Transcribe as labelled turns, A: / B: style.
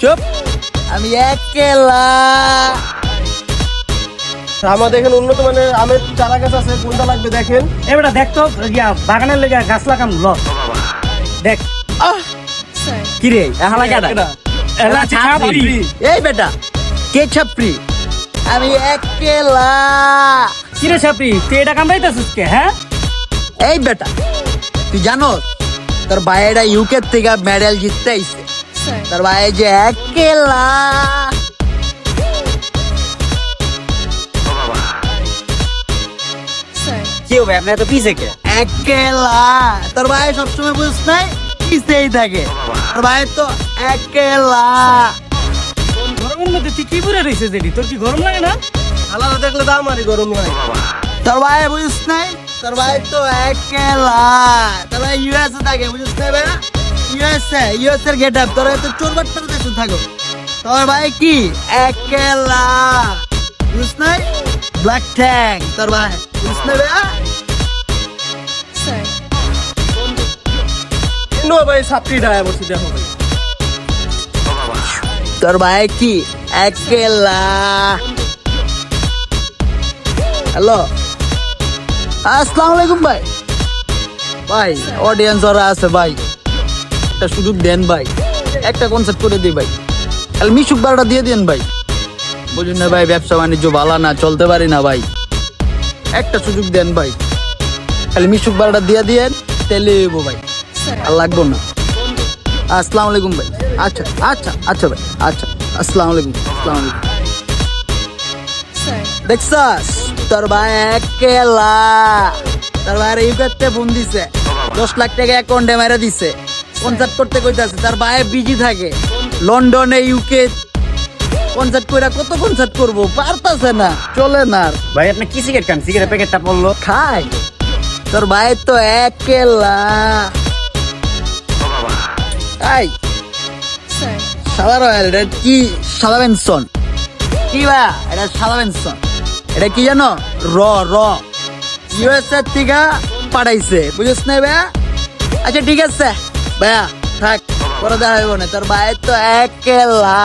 A: চুপ, আমি একলা।
B: আমাদের এখানে উন্নত মানের আমের চারা গাছ আছে, কোনটা লাগবে দেখেন।
C: এবারে দেখ তো বাগানের লেগে গাছ লাগাম ল দেখ।
A: কি রে এহালা কাটা? এই বেটা কে ছাপরি? আমি একলা।
C: কি রে ছাপরি, তুই এটা কামড়াইতেছিস কে? হ্যাঁ
A: এই বেটা তুই জানো তোর ভাইয়েরা ইউকে থেকে মেডেল জিততে আইছে। তোর ভাই যে একলা।
D: কি হবে আপনি এত পিছে কে?
A: একলা। তোর ভাই সবসময় বুঝছ নাই পিছেই থাকে। তোর ভাই তো একলা।
C: গরমের মধ্যে তুই কি বুড়ে রয়েছে যেটি, তোর কি গরম লাগে না?
B: আলাদা দেখলে তো আমারই গরম লাগে।
A: তোর ভাই বুঝছ নাই, তোর ভাই তো একলা। তোর ভাই ইউএসএ থাকে, বুঝছ নাই ভাই? ইউএসএ এর গেট আপ। তোর তো চোরবাট পেতে দেখুন থাকো। তোর ভাই কি একলা, বুঝছ নাই? ব্ল্যাক ট্যাঙ্ক তোর ভাই, বুঝছ নাই ভাই?
B: নো ভাই ছাত্রী ঢায়া বসে দেখো ভাই।
A: তোর ভাই কি একলা। হ্যালো, আসসালামু আলাইকুম ভাই। ভাই অডিয়েন্স ওরা আছে ভাই, একটা সুযোগ দেন ভাই, একটা কনসার্ট করে দিই ভাই। তাহলে মিশুক বারোটা দিয়ে দেন ভাই। বুঝুন না ভাই, ব্যবসা বাণিজ্য ভালো না, চলতে পারি না ভাই। একটা সুযোগ দেন ভাই, তাহলে মিশুক বারোটা দিয়ে দিয়েন, তেলে ভাই আর লাগবো না। আসসালামু আলাইকুম ভাই। আচ্ছা আচ্ছা আচ্ছা ভাই, আচ্ছা আসসালামু আলাইকুম। আসসালামু আলাইকুম। দেখছাস তোর ভাই একলা। তোর ভাইয়ের ইউকেতে ফোন দিছে, 10 লাখ টাকা অ্যাকাউন্টে মেরে দিছে। কনসার্ট করতে কইতাছে, তার ভাই বিজি থাকে লন্ডনে, ইউকে। কনসার্ট কইরা কত কনসার্ট করবো, পারতাছে না, চলে না।
D: ভাই আপনি কি সিগারেট খান? সিগারেট প্যাকেটটা পড়লো।
A: খাই, তোর ভাই তো একলা। এই শালা রয়্যাল, এটা কি শালা বেনসন? কি বা এটা শালা বেনসন? এটা কি জানো? র ইউএসএ থেকে পাঠাইছে, বুঝছ না ভাইয়া? আচ্ছা ঠিক আছে ভাইয়া, থাক, পরে দেখা হইব না। তোর ভাই তো একলা।